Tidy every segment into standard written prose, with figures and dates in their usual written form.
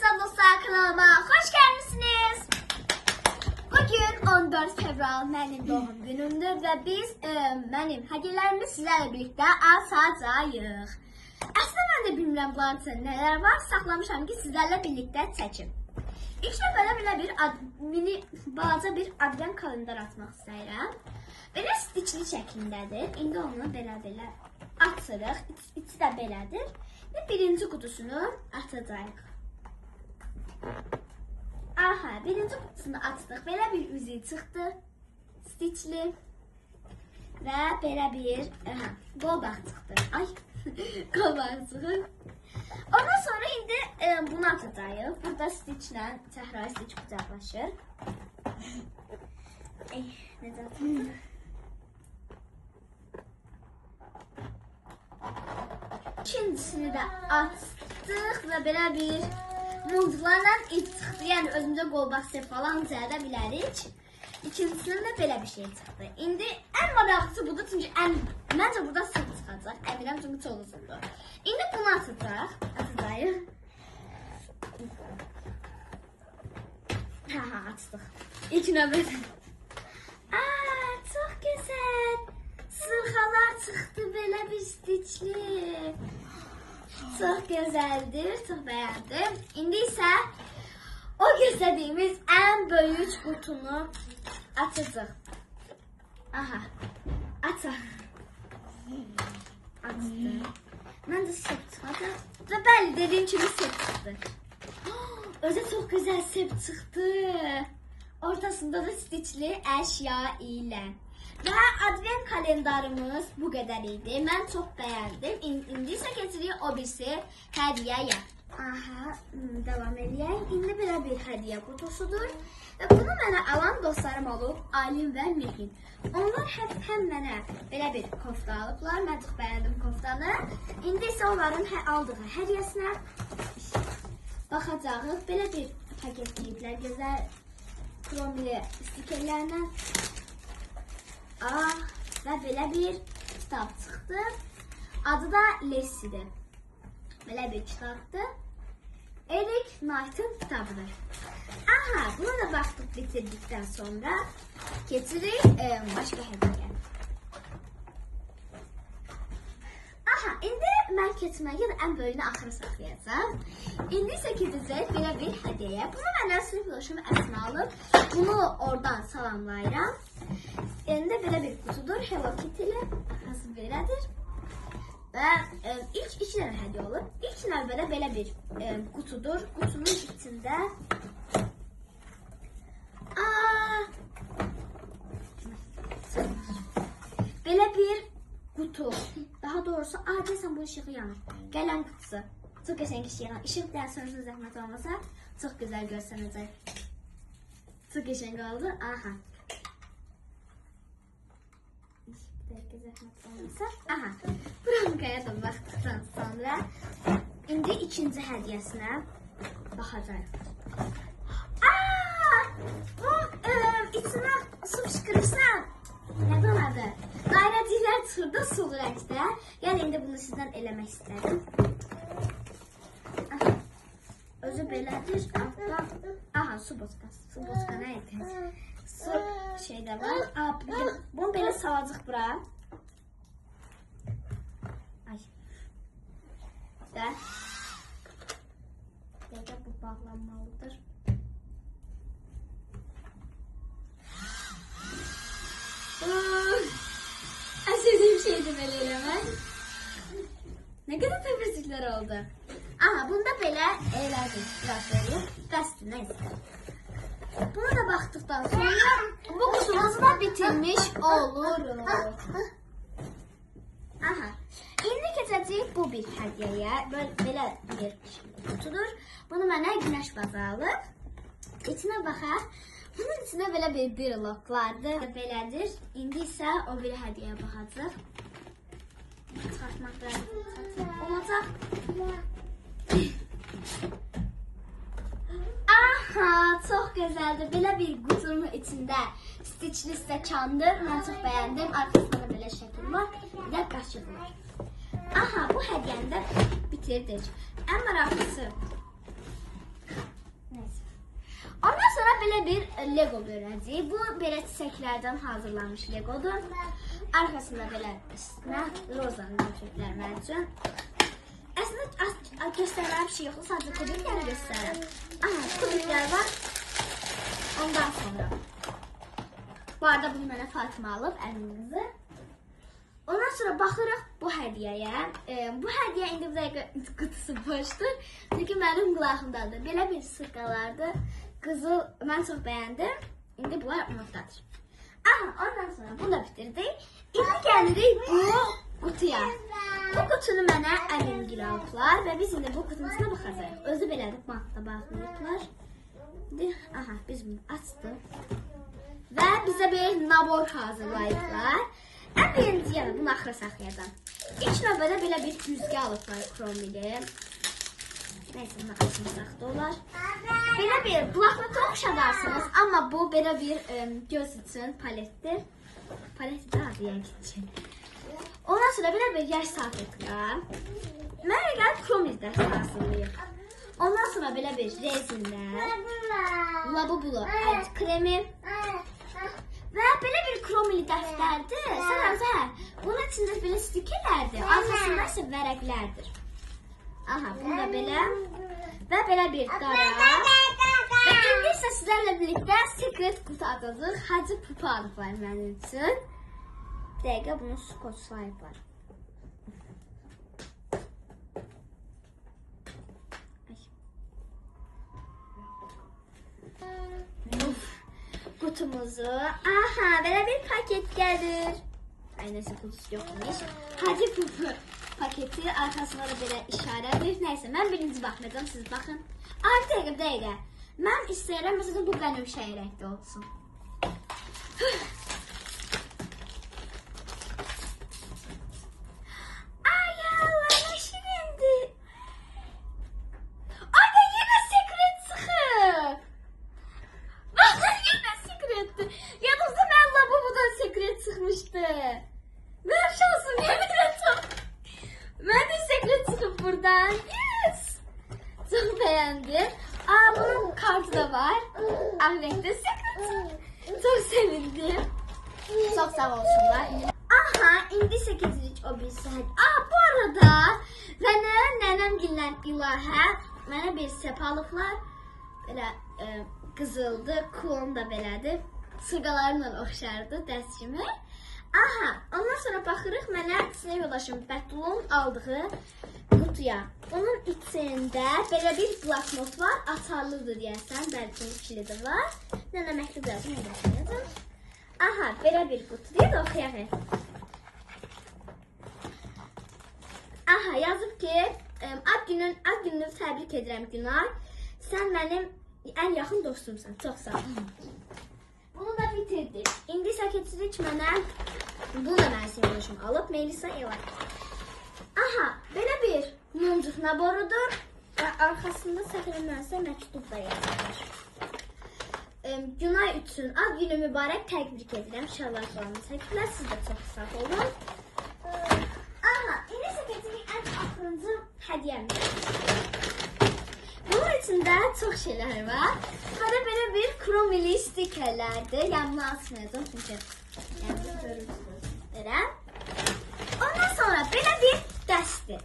Merhaba dostlar, kanalıma hoş gelmişsiniz. Bugün 14 Fevral benim doğum günümdür ve biz benim hediyelerimi sizlerle birlikte açacağıq. Aslında ben de bilmirəm bunların içində neler var, saxlamışam ki sizlerle birlikte çəkim. İlk böyle bir mini balaca bir advent kalender atmaq istəyirəm. Belə stiçli şəklindədir. İndi onu belə açırıq. İçi də belədir. Ve birinci kutusunu açacağıq. Aha, birinci kutusunu açdıq. Belə bir üzüyü çıxdı. Stiçli. Və belə bir qolbaq çıxdı. Ay, qolbaq çıxdı. Ondan sonra indi bunu açacağıq. Burada stiçlə Səhra stiç qucaqlaşır. Necə açacaq? İkincisini de açdıq və belə bir muzlarla iç çıxdı. Yəni özümüzə qolbaq sep falan düzəldə bilərik. İkincisinin de belə bir şey çıxdı. İndi ən maraqlısı budur çünki məncə burada sep çıxacaq. Əminəm çünki çox uzundur. İndi bunu açacaq. Açacağıq. Açdıq. İlk növbədə. Çox gözəl. Sırxalar çıxdı belə bir stiçli. Çox gözəldir, çox bəyəndim. İndi isə o gözlədiyimiz ən böyük qutunu açacaq. Aha, açaq. Açdım. Mən də sep çıxacaq. Və bəli, dediyim kimi sep çıxdı. Özə çox gözəl sep çıxdı. Ortasında da stiçli əşya ilə. Və advent kalendarımız bu qədər idi. Mən çox bəyəndim. İndi isə keçirik o birisi hədiyyəyə. Aha, devam edəyək. İndi belə bir hədiyyə qutusudur. Və bunu mənə alan dostlarım olub, Alim və Mehin. Onlar həm mənə belə bir kofta alıblar. Mən çox bəyəndim koftanı. İndi isə onların aldığı hədiyyəsinə baxacağıq. Belə bir paketləyiblər gözəl kromli stikerlərlə. Və belə bir kitab çıxdı. Adı da Lessidir. Belə bir kitabdır. Eric Knight'ın kitabıdır. Aha, buna da baxdıq bitirdikdən sonra keçirik başqa hədiyyə. Aha, indi mən keçməyi ən böyüyünü axıra saxlayacağım. İndi isə keçəcək belə bir hədiyyəyə. Bunu mənə sınıf yoldaşım Əsma alıb. Bunu oradan salamlayıram. Elində belə bir qutudur. Hello Kitty-li. Nasıl belədir. Və ilk iki dənə hədiyyə olur. İlk növbədə belə bir qutudur. Qutunun içində belə bir qutu. Daha doğrusu, deyəsən bu işığı yanır. Qələm qutusu. Çox qəşəng işıq yanır. İşıq dərsənizin zəhmət olmasa çox gözəl görsənəcək. Çox qəşəng oldu. Aha. Aha, Brankaya da baxdıqdan sonra indi ikinci hədiyyəsinə baxacağıq. Bu içinə su fışqırırsan, nədir onun adı? Dairəciklər çıxırdı sulu rəngdə. Yəni indi bunu sizdən eləmək istədim. Özü belədir. Aha, su boskası. Su boska nə edir? Su şeydə var. Bunu belə salacaq bura. Ay. Və bu bağlanmalıdır. En sevdiğim şeydi belə eləmək. Nə qədər təbrizliklər oldu. Aha, bunda belə elədim. Biraz vereyim. Bəsdir, neyse. Buna da baxdıqdan sonra bu qutumuzu da bitirmiş oluruq. Aha. İndi keçəcəyik bu bir hədiyyəyə. Belə bir qutudur. Bunu mənə Günəş bazı alıb. İçinə baxaq. Bunun içində belə bir brelok vardı. Belədir. İndi isə o bir hədiyyəyə baxacaq. Çıxartmaq olacaq. Aha, çox gözəldir. Belə bir qutunun içində stiçli stəkandır. Mən çox bəyəndim. Arkasında da belə şəkil var. Bir də qaşıq var. Aha, bu hədiyyəni də bitirdik. Ən maraqlısı Neyse. Ondan sonra belə bir Lego görəcəyik. Bu belə çiçəklərdən hazırlanmış Legodur. Arkasında belə rozanın çiçəklər mənim üçün. Əslində göstərməyəm bir şey yoxdur, sadəcə kubikləri göstərəm. Aha, kubiklər var. Ondan sonra. Bu arada bunu mənə Fatıma alıb, əlimizə. Ondan sonra baxırıq bu hədiyyəyə. Bu hədiyyə indi bu dəqiqə qutusu boşdur. Çünki mənim qulağımdadır. Belə bir sıqqalardır. Qızıl, mən çox bəyəndim. İndi bunlar unutdadır. Aha, ondan sonra bunu da bitirdik. İndi gəlirik bu qutuya. Bu qutunu mənə əmimgil aldılar və biz indi bu qutunun içine baxacağıq. Özü belədir, bantla bağlayıblar. Aha, biz bunu açdıq. Və bizə bir nabor hazırlayıblar. Ən birinci yana bunu axıra saxlayacağım. İlk növbədə belə bir güzgə alıblar kromili. Neyse, bunu açmasaq da olar. Belə bir bloknota oxşadarsınız, amma bu belə bir göz üçün paletdir. Palet də adı yəni üçün. Ondan sonra belə bir yaş salfetka. Mənə gəlib kromil dəstə hazırlayıb. Ondan sonra belə bir rezinlər. Labubulu əl kremi. Və belə bir kromili dəftərdir. Sən bunun içində belə stikerlərdir. Arkasında isə vərəqlərdir. Aha, bunu da belə. Və belə bir qara. Və indi isə sizlərlə birlikdə sekret qutu atacaq. Hacı pupu alıblar mənim üçün. Bir dəqiqə bunu skoçlayıblar. Kutumuzu. Aha, belə bir paket gəlir. Ay, nəsə kutusu yoxmuş. Hacı pupu paketi, arkasında da belə işarədir. Nəysə, mən birinci baxmayacağım, siz baxın. Ay, bir dəqiqə. Mən istəyirəm, məsələn, bu bənövşəyi rəngdə olsun. Ay, Allah, nə şirindir. Ay, da yenə sekret çıxıb. Baxın, yenə sekretdir. Yadımda mən labubudan sekret çıxmışdı. Mənim şansım yemin çok. Mən də sekret çıxıb buradan. Yes. Çox bəyəndim. Aa, bunun kartı da var. Ah, renkli sekret. Çok sevindim. Çok sağ olsunlar. Aha, indi sekizlik o bir saat. Aa, bu arada nənəmgillə İlahə mənə bir sep alıblar. Belə qızıldı, kulon da belədir. Sırqalarla oxşardı dərs kimi. Aha, ondan sonra baxırıq mənə sinir yoldaşım Bətulun aldığı qutuya. Onun içində belə bir bloknot var, açarlıdır deyəsən, bəlkə kilidi var. Nənə məktub yazım, yazım. Aha, belə bir qutudur da oxuyaq. Aha, yazıb ki, ad gününü təbrik edirəm Günay. Sən mənim ən yaxın dostumsan, çox sağ ol. Bunu da bitirdik. İndi saketsizlik mənə bunu da mən sinirləşim alıb, Melisa Elay. Aha, belə bir mumcuq naborudur və arkasında səfərləmənsə məktub da yazılır. Günay üçün ad günü mübarək təbrik edirəm. Şərlərlərini təkliflər, siz də çox sağ olun. Aha, indi saketsizlik ən axırıncı hədiyyəmdir. Bunun içində çox şeylər var. Hədə belə bir kromili stikerlərdir. Yəni bunu açmayacağım çünki görürsünüz. Ondan sonra belə bir dəstir.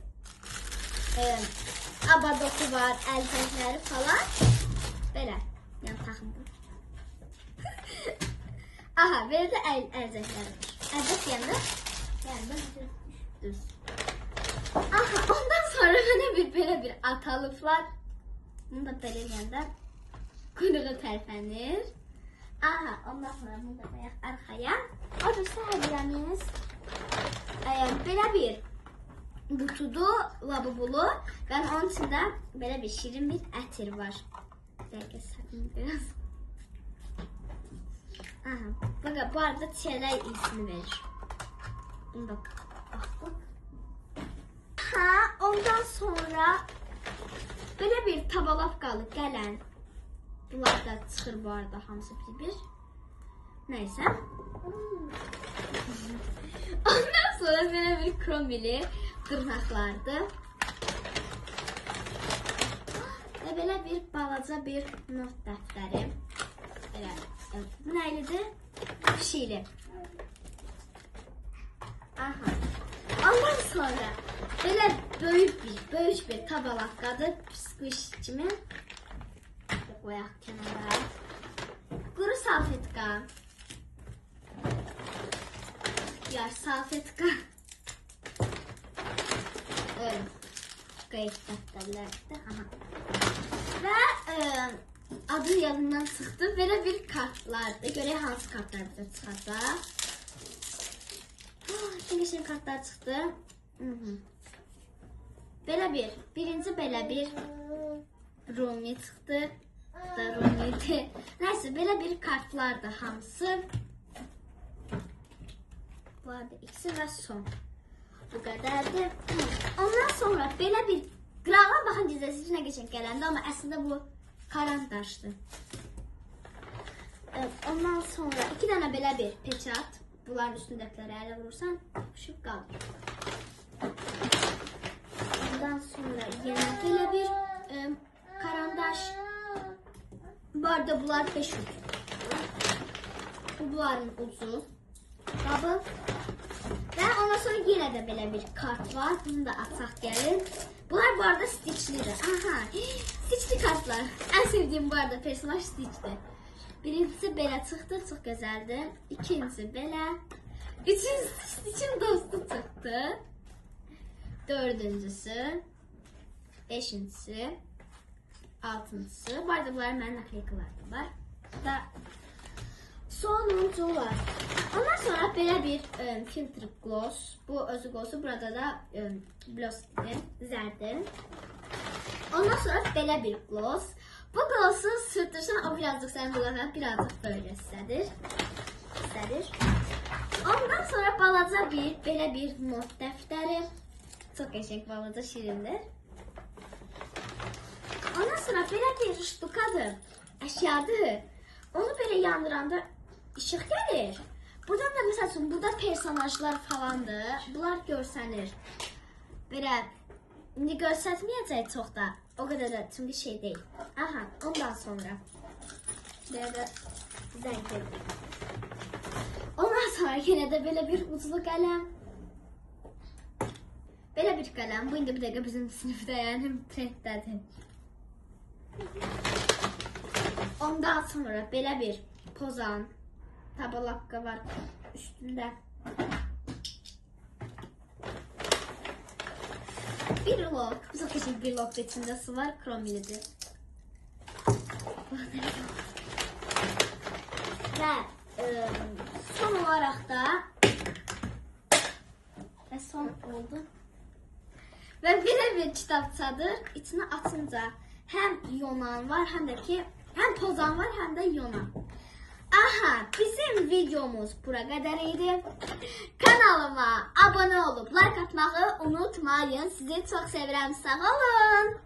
Abadoku var, əlcəkləri falan. Belə, yəni taxımdır. Aha, belə də əlcəkləri var. Əlcək yəni düz. Aha, ondan sonra mənə belə bir at alıblar. Bunu da belə yəndə kuyruğu tərpənir. Aha, ondan sonra bunu da qoyaq arxaya. O da hədiyyəmiz belə bir qutudur, labubulu və onun içində belə bir şirin bir ətir var. Dəqiqə sakın biraz. Aha, baqa bu arada çiyələr iyisini verir. Bunu da baxdıq. Aha, ondan sonra belə bir tabalapqalı qələm. Bunlar da çıxır bu arada hamısı bir. Nəysə. Ondan sonra belə bir kromili dırnaqlardır. Və belə bir balaca balaca bir not dəftəri. Belə, bu nəylidir? Pişikli. Aha. Ondan sonra belə böyük bir tabalaqadır. Squish kimi. Qoyaq kənara. Quru salfetka. Yaş salfetka. Öyle. Qeyd dəftərlərdə. Aha. Və adı yadından çıxdı. Belə bir kartlardır. Görək hansı kartlar bizə çıxacaq. Şimdi kartlar çıxdı. Birinci belə bir Rumi çıxdı. Da Rumi'dir. Nəysə, belə bir kartlardır hamısı. Bu arada ikisi və son. Bu qədərdir. Ondan sonra belə bir qırağına baxın dizəsi içinə geçən gələndə, amma əslində bu karandaşdır. Ondan sonra 2 dənə belə bir peçat. Bunların üstündəkiləri ələ vurursan, yapışıb qalır. Ondan sonra yenə belə bir karandaş. Bu arada bunlar 5 ucu. Bunların ucu. Qabı. Və ondan sonra yenə də belə bir kart var. Bunu da açaq gəlin. Bunlar bu arada Stitch'lidir. Aha, Stitch'li kartlar. Ən sevdiyim bu arada personaj Stitch'dir. Birincisi belə çıxdı, çox gözəldir. İkincisi belə. Üçüncüsü Stitch'in dostu çıxdı. Dördüncüsü. Beşincisi. Altıncısı. Bu arada bunlar mənim nakleykalarım var. Da sonuncu var. Ondan sonra belə bir filtre gloss. Bu özü glossu. Burada da glossdir, zərdir. Ondan sonra belə bir gloss. Bu glossu sürtürsən, o birazcık sənin qulağına birazcık böyle istədir. Ondan sonra balaca belə bir not dəftəri. Çox qəşəng, balaca şirindir. Ondan sonra belə bir ştukadır, əşyadır. Onu belə yandıranda işıq gəlir. Buradan da məsəl üçün, burada personajlar falandır. Bunlar görsənir. Belə, indi görsətməyəcək çox da. O qədər də çünki şey deyil. Aha, ondan sonra. Belə də zəng edir. Ondan sonra yenə də belə bir uclu qələm. Belə bir qələm. Bu indi bir dəqiqə bizim sinifdə, yəni trenddədir. Ondan sonra belə bir pozan tabalaqqa var üstündə. Bir lok. Çox qəşəng bir lok içində su var. Kromilidir. Və son olaraq da son oldu. Və belə bir kitabçadır. İçini açınca həm yonan var, həm də ki, həm pozan var, həm də yonan. Aha, bizim videomuz bura qədər idi. Kanalıma abone olup like atmağı unutmayın. Sizi çok sevirəm. Sağ olun.